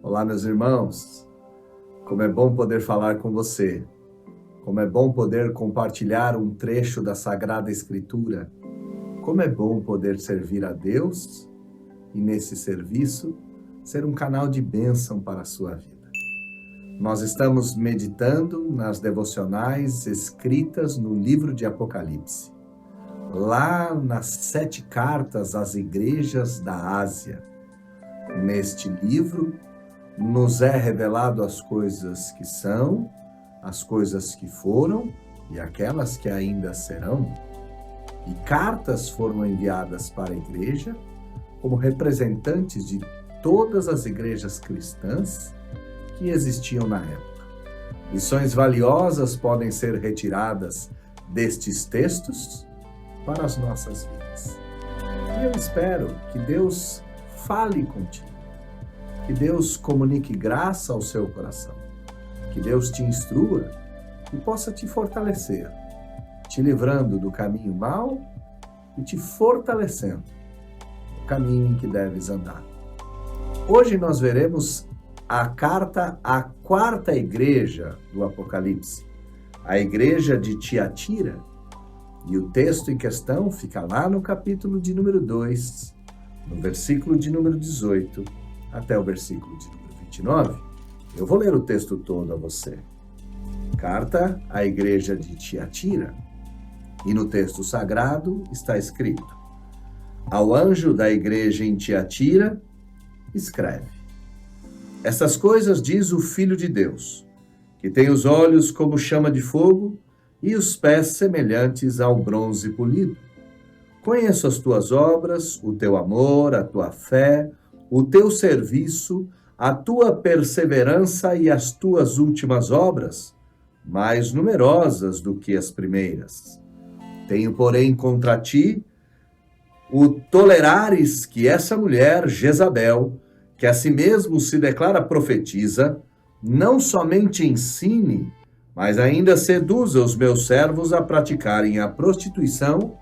Olá, meus irmãos. Como é bom poder falar com você. Como é bom poder compartilhar um trecho da Sagrada Escritura. Como é bom poder servir a Deus e, nesse serviço, ser um canal de bênção para a sua vida. Nós estamos meditando nas devocionais escritas no livro de Apocalipse. Lá nas 7 cartas às igrejas da Ásia. Neste livro, nos é revelado as coisas que são, as coisas que foram e aquelas que ainda serão. E cartas foram enviadas para a igreja como representantes de todas as igrejas cristãs que existiam na época. Lições valiosas podem ser retiradas destes textos para as nossas vidas. E eu espero que Deus fale contigo, que Deus comunique graça ao seu coração, que Deus te instrua e possa te fortalecer, te livrando do caminho mau e te fortalecendo no caminho em que deves andar. Hoje nós veremos a carta à 4ª igreja do Apocalipse, a igreja de Tiatira, e o texto em questão fica lá no capítulo de número 2, no versículo de número 18, até o versículo de número 29. Eu vou ler o texto todo a você. Carta à igreja de Tiatira. E no texto sagrado está escrito: ao anjo da igreja em Tiatira, escreve: essas coisas diz o Filho de Deus, que tem os olhos como chama de fogo e os pés semelhantes ao bronze polido. Conheço as tuas obras, o teu amor, a tua fé, o teu serviço, a tua perseverança e as tuas últimas obras, mais numerosas do que as primeiras. Tenho, porém, contra ti o tolerares que essa mulher, Jezabel, que a si mesmo se declara profetiza, não somente ensine, mas ainda seduza os meus servos a praticarem a prostituição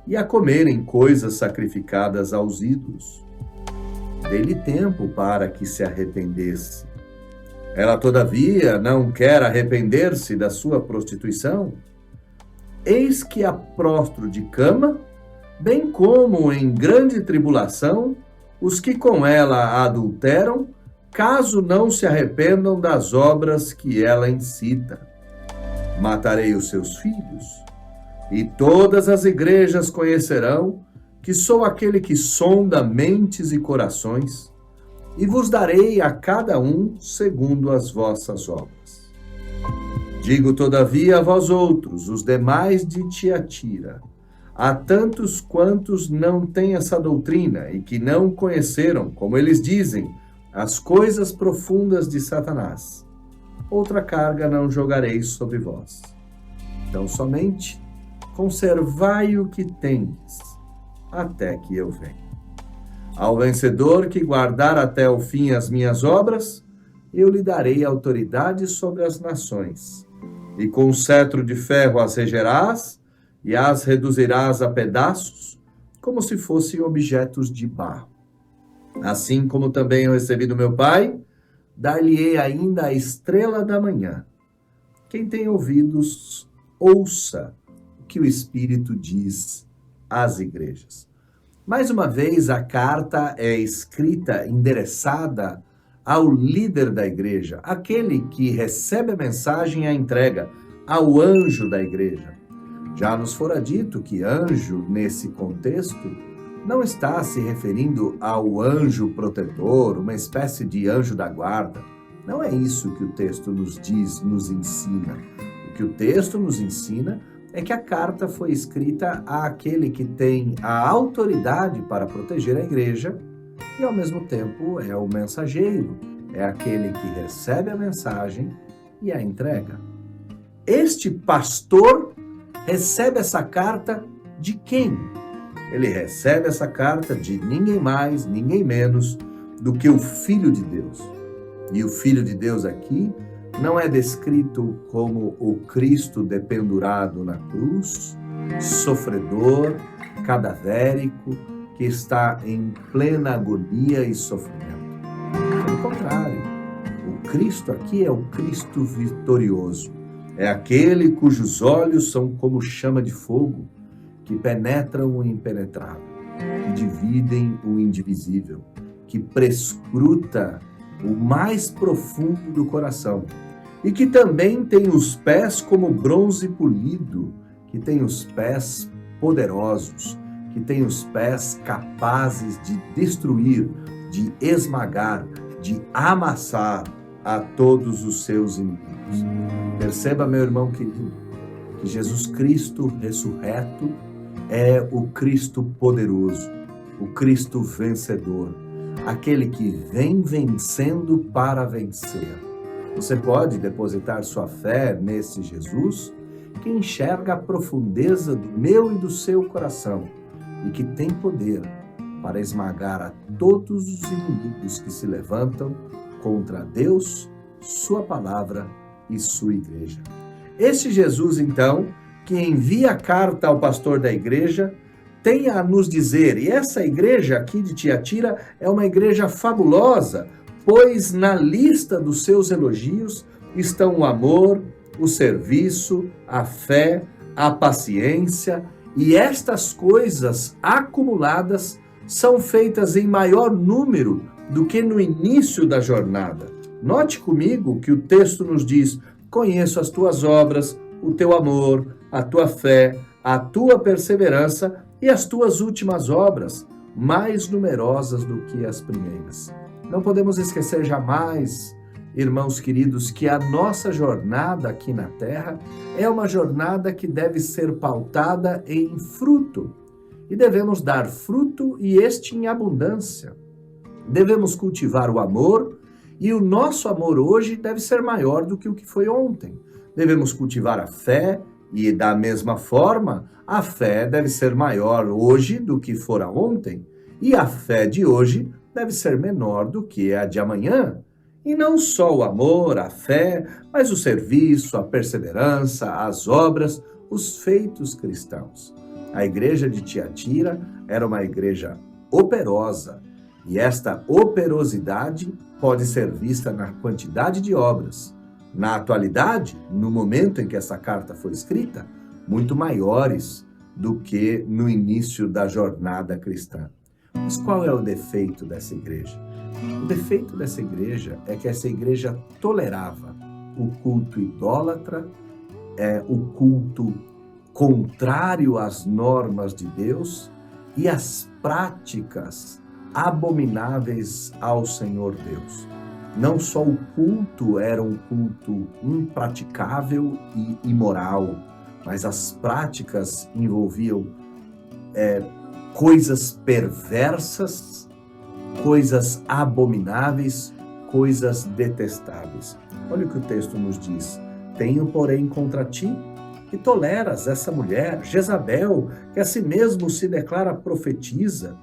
e a comerem coisas sacrificadas aos ídolos. Dê-lhe tempo para que se arrependesse. Ela, todavia, não quer arrepender-se da sua prostituição. Eis que a prostro de cama, bem como em grande tribulação, os que com ela adulteram, caso não se arrependam das obras que ela incita. Matarei os seus filhos, e todas as igrejas conhecerão que sou aquele que sonda mentes e corações, e vos darei a cada um segundo as vossas obras. Digo, todavia, a vós outros, os demais de Tiatira, a tantos quantos não têm essa doutrina e que não conheceram, como eles dizem, as coisas profundas de Satanás, outra carga não jogarei sobre vós. Então somente conservai o que tendes, até que eu venha. Ao vencedor que guardar até o fim as minhas obras, eu lhe darei autoridade sobre as nações, e com cetro de ferro as regerás, e as reduzirás a pedaços, como se fossem objetos de barro. Assim como também eu recebi do meu Pai, dar-lhe-ei ainda a estrela da manhã. Quem tem ouvidos, ouça o que o Espírito diz às igrejas. Mais uma vez, a carta é escrita, endereçada ao líder da igreja, aquele que recebe a mensagem e a entrega, ao anjo da igreja. Já nos fora dito que anjo, nesse contexto, não está se referindo ao anjo protetor, uma espécie de anjo da guarda. Não é isso que o texto nos diz, nos ensina. O que o texto nos ensina é que a carta foi escrita àquele que tem a autoridade para proteger a igreja e, ao mesmo tempo, é o mensageiro, é aquele que recebe a mensagem e a entrega. Este pastor recebe essa carta de quem? Ele recebe essa carta de ninguém mais, ninguém menos do que o Filho de Deus. E o Filho de Deus aqui não é descrito como o Cristo dependurado na cruz, sofredor, cadavérico, que está em plena agonia e sofrimento. Pelo contrário, Cristo aqui é o Cristo vitorioso. É aquele cujos olhos são como chama de fogo, que penetram o impenetrável, que dividem o indivisível, que prescruta o mais profundo do coração, e que também tem os pés como bronze polido, que tem os pés poderosos, que tem os pés capazes de destruir, de esmagar, de amassar a todos os seus inimigos. Perceba, meu irmão querido, que Jesus Cristo ressurreto é o Cristo poderoso, o Cristo vencedor, aquele que vem vencendo para vencer. Você pode depositar sua fé nesse Jesus que enxerga a profundeza do meu e do seu coração e que tem poder para esmagar a todos os inimigos que se levantam contra Deus, sua palavra e sua igreja. Este Jesus, então, que envia a carta ao pastor da igreja, tem a nos dizer, e essa igreja aqui de Tiatira é uma igreja fabulosa, pois na lista dos seus elogios estão o amor, o serviço, a fé, a paciência, e estas coisas acumuladas são feitas em maior número do que no início da jornada. Note comigo que o texto nos diz: conheço as tuas obras, o teu amor, a tua fé, a tua perseverança e as tuas últimas obras, mais numerosas do que as primeiras. Não podemos esquecer jamais, irmãos queridos, que a nossa jornada aqui na Terra é uma jornada que deve ser pautada em fruto. E devemos dar fruto, e este em abundância. Devemos cultivar o amor, e o nosso amor hoje deve ser maior do que o que foi ontem. Devemos cultivar a fé, e da mesma forma, a fé deve ser maior hoje do que fora ontem, e a fé de hoje deve ser menor do que a de amanhã. E não só o amor, a fé, mas o serviço, a perseverança, as obras, os feitos cristãos. A igreja de Tiatira era uma igreja operosa, e esta operosidade pode ser vista na quantidade de obras. Na atualidade, no momento em que essa carta foi escrita, muito maiores do que no início da jornada cristã. Mas qual é o defeito dessa igreja? O defeito dessa igreja é que essa igreja tolerava o culto idólatra, o culto contrário às normas de Deus e as práticas abomináveis ao Senhor Deus. Não só o culto era um culto impraticável e imoral, mas as práticas envolviam coisas perversas, coisas abomináveis, coisas detestáveis. Olha o que o texto nos diz. Tenho, porém, contra ti que toleras essa mulher, Jezabel, que a si mesmo se declara profetisa.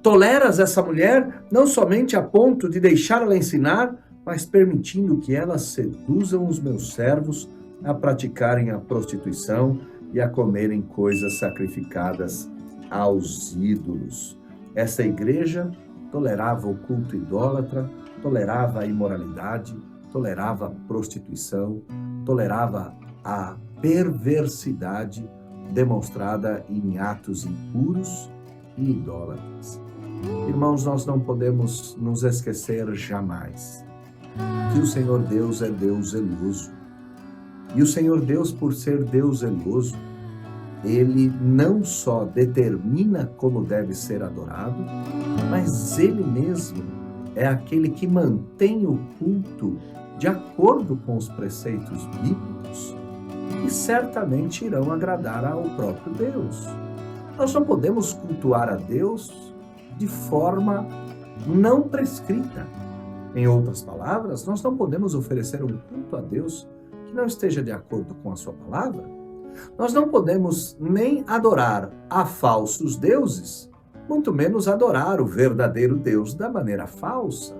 Toleras essa mulher não somente a ponto de deixá-la ensinar, mas permitindo que elas seduzam os meus servos a praticarem a prostituição e a comerem coisas sacrificadas aos ídolos. Essa igreja tolerava o culto idólatra, tolerava a imoralidade, tolerava a prostituição, tolerava a perversidade demonstrada em atos impuros e idólatras. Irmãos, nós não podemos nos esquecer jamais que o Senhor Deus é Deus zeloso. E o Senhor Deus, por ser Deus zeloso, Ele não só determina como deve ser adorado, mas Ele mesmo é aquele que mantém o culto de acordo com os preceitos bíblicos e certamente irão agradar ao próprio Deus. Nós não podemos cultuar a Deus de forma não prescrita. Em outras palavras, nós não podemos oferecer um culto a Deus que não esteja de acordo com a sua palavra. Nós não podemos nem adorar a falsos deuses, muito menos adorar o verdadeiro Deus da maneira falsa.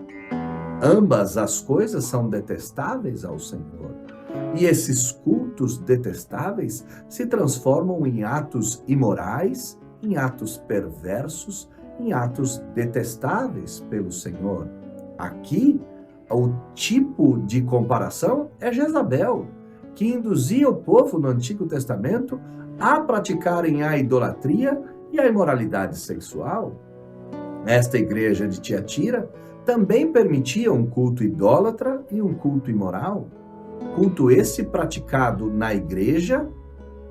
Ambas as coisas são detestáveis ao Senhor. E esses cultos detestáveis se transformam em atos imorais, em atos perversos, em atos detestáveis pelo Senhor. Aqui, o tipo de comparação é Jezabel, que induzia o povo no Antigo Testamento a praticarem a idolatria e a imoralidade sexual. Esta igreja de Tiatira também permitia um culto idólatra e um culto imoral. Culto esse praticado na igreja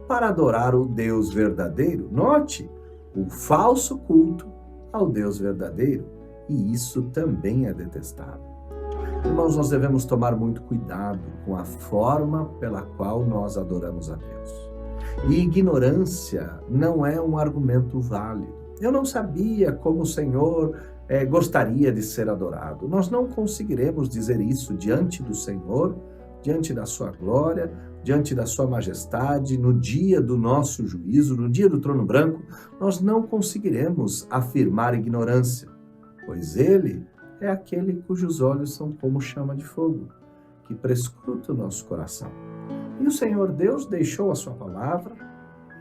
para adorar o Deus verdadeiro. Note, o falso culto ao Deus verdadeiro. E isso também é detestável. Irmãos, nós devemos tomar muito cuidado com a forma pela qual nós adoramos a Deus. E ignorância não é um argumento válido. Eu não sabia como o Senhor gostaria de ser adorado. Nós não conseguiremos dizer isso diante do Senhor, diante da sua glória, diante da sua majestade, no dia do nosso juízo, no dia do trono branco. Nós não conseguiremos afirmar ignorância, pois Ele é aquele cujos olhos são como chama de fogo, que prescruta o nosso coração. E o Senhor Deus deixou a sua palavra,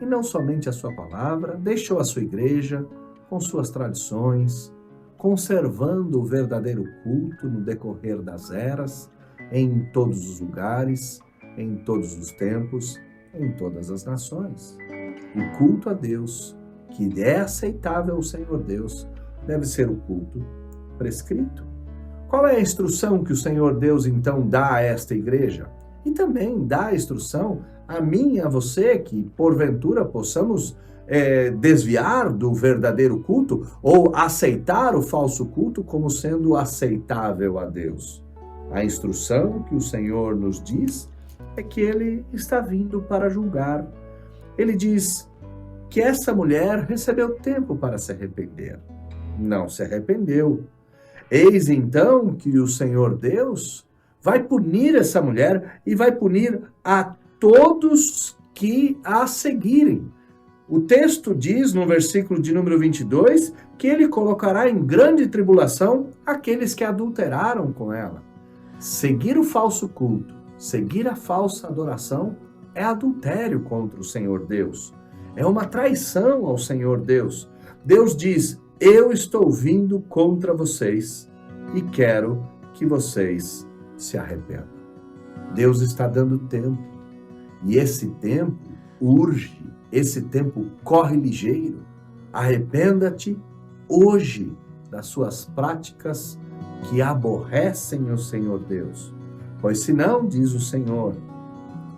e não somente a sua palavra, deixou a sua igreja com suas tradições, conservando o verdadeiro culto no decorrer das eras, em todos os lugares, em todos os tempos, em todas as nações. O culto a Deus, que é aceitável ao Senhor Deus, deve ser o culto prescrito. Qual é a instrução que o Senhor Deus então dá a esta igreja? E também dá a instrução a mim e a você, que porventura possamos desviar do verdadeiro culto ou aceitar o falso culto como sendo aceitável a Deus. A instrução que o Senhor nos diz é que Ele está vindo para julgar. Ele diz que essa mulher recebeu tempo para se arrepender. Não se arrependeu. Eis então que o Senhor Deus vai punir essa mulher e vai punir a todos que a seguirem. O texto diz, no versículo de número 22, que Ele colocará em grande tribulação aqueles que adulteraram com ela. Seguir o falso culto, seguir a falsa adoração é adultério contra o Senhor Deus. É uma traição ao Senhor Deus. Deus diz: eu estou vindo contra vocês e quero que vocês se arrependam. Deus está dando tempo. E esse tempo urge, esse tempo corre ligeiro. Arrependa-te hoje das suas práticas que aborrecem o Senhor Deus. Pois senão, diz o Senhor,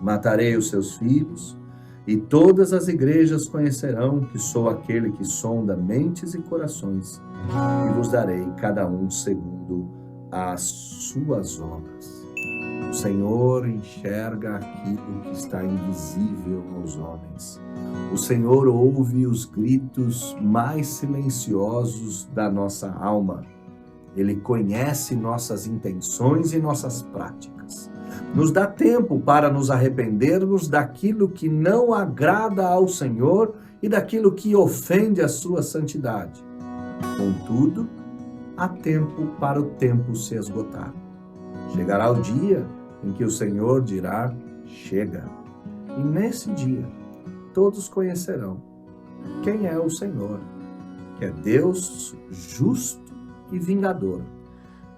matarei os seus filhos, e todas as igrejas conhecerão que sou aquele que sonda mentes e corações, e vos darei cada um segundo as suas obras. O Senhor enxerga aquilo que está invisível aos homens. O Senhor ouve os gritos mais silenciosos da nossa alma. Ele conhece nossas intenções e nossas práticas. Nos dá tempo para nos arrependermos daquilo que não agrada ao Senhor e daquilo que ofende a sua santidade. Contudo, há tempo para o tempo se esgotar. Chegará o dia em que o Senhor dirá: chega. E nesse dia, todos conhecerão quem é o Senhor, que é Deus justo e vingador,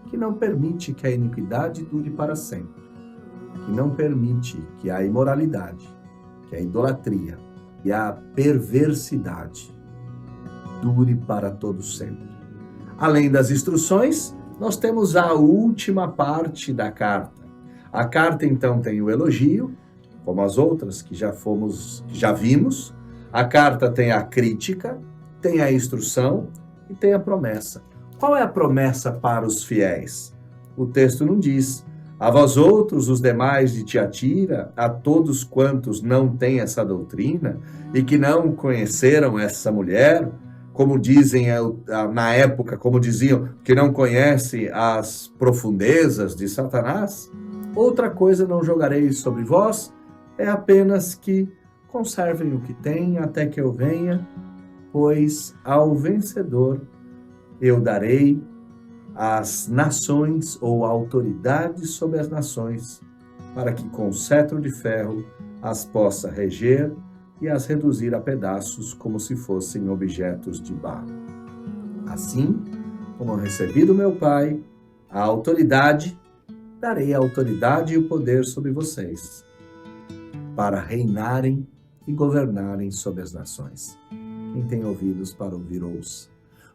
que não permite que a iniquidade dure para sempre, que não permite que a imoralidade, que a idolatria e a perversidade dure para todo sempre. Além das instruções, nós temos a última parte da carta. A carta, então, tem o elogio, como as outras que já vimos. A carta tem a crítica, tem a instrução e tem a promessa. Qual é a promessa para os fiéis? O texto não diz: a vós outros, os demais de Tiatira, a todos quantos não têm essa doutrina e que não conheceram essa mulher, como dizem na época, como diziam, que não conhece as profundezas de Satanás. Outra coisa não jogarei sobre vós, é apenas que conservem o que têm até que eu venha, pois ao vencedor eu darei as nações ou autoridades sobre as nações, para que com cetro de ferro as possa reger e as reduzir a pedaços como se fossem objetos de barro. Assim como eu recebi do meu Pai a autoridade darei a autoridade e o poder sobre vocês, para reinarem e governarem sobre as nações. Quem tem ouvidos para ouvir, ouça.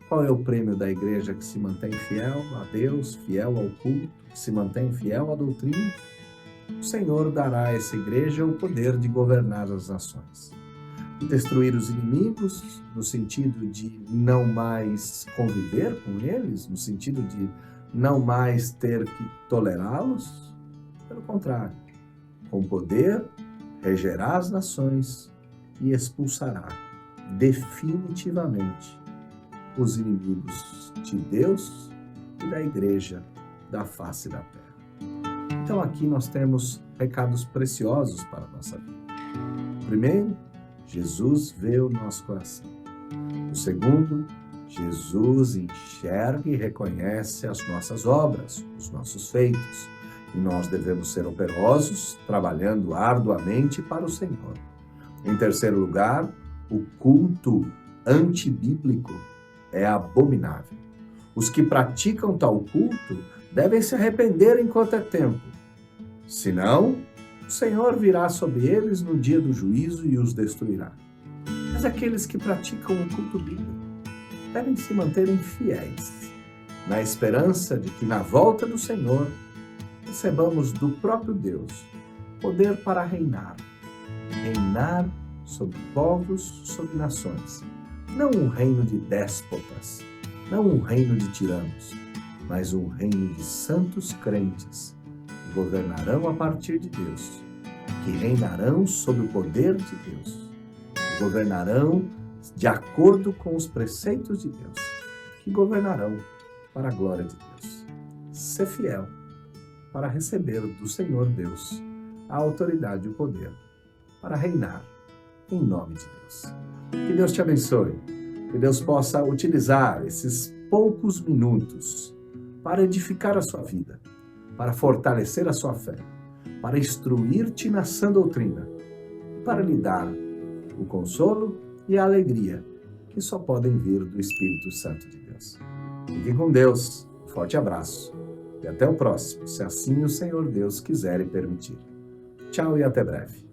Qual é o prêmio da igreja que se mantém fiel a Deus, fiel ao culto, que se mantém fiel à doutrina? O Senhor dará a essa igreja o poder de governar as nações, de destruir os inimigos, no sentido de não mais conviver com eles, no sentido de não mais ter que tolerá-los. Pelo contrário, com poder, regerá as nações e expulsará definitivamente os inimigos de Deus e da igreja da face da terra. Então aqui nós temos recados preciosos para a nossa vida. Primeiro, Jesus vê o nosso coração. O segundo, Jesus enxerga e reconhece as nossas obras, os nossos feitos. E nós devemos ser operosos, trabalhando arduamente para o Senhor. Em terceiro lugar, o culto antibíblico é abominável. Os que praticam tal culto devem se arrepender enquanto é tempo. Senão, o Senhor virá sobre eles no dia do juízo e os destruirá. Mas aqueles que praticam o culto bíblico devem se manterem fiéis, na esperança de que na volta do Senhor recebamos do próprio Deus poder para reinar sobre povos, sobre nações. Não um reino de déspotas, não um reino de tiranos, mas um reino de santos crentes que governarão a partir de Deus, que reinarão sob o poder de Deus, que governarão de acordo com os preceitos de Deus, que governarão para a glória de Deus. Ser fiel para receber do Senhor Deus a autoridade e o poder para reinar em nome de Deus. Que Deus te abençoe, que Deus possa utilizar esses poucos minutos para edificar a sua vida, para fortalecer a sua fé, para instruir-te na sã doutrina, para lhe dar o consolo e a alegria que só podem vir do Espírito Santo de Deus. Fiquem com Deus, um forte abraço e até o próximo, se assim o Senhor Deus quiser e permitir. Tchau e até breve.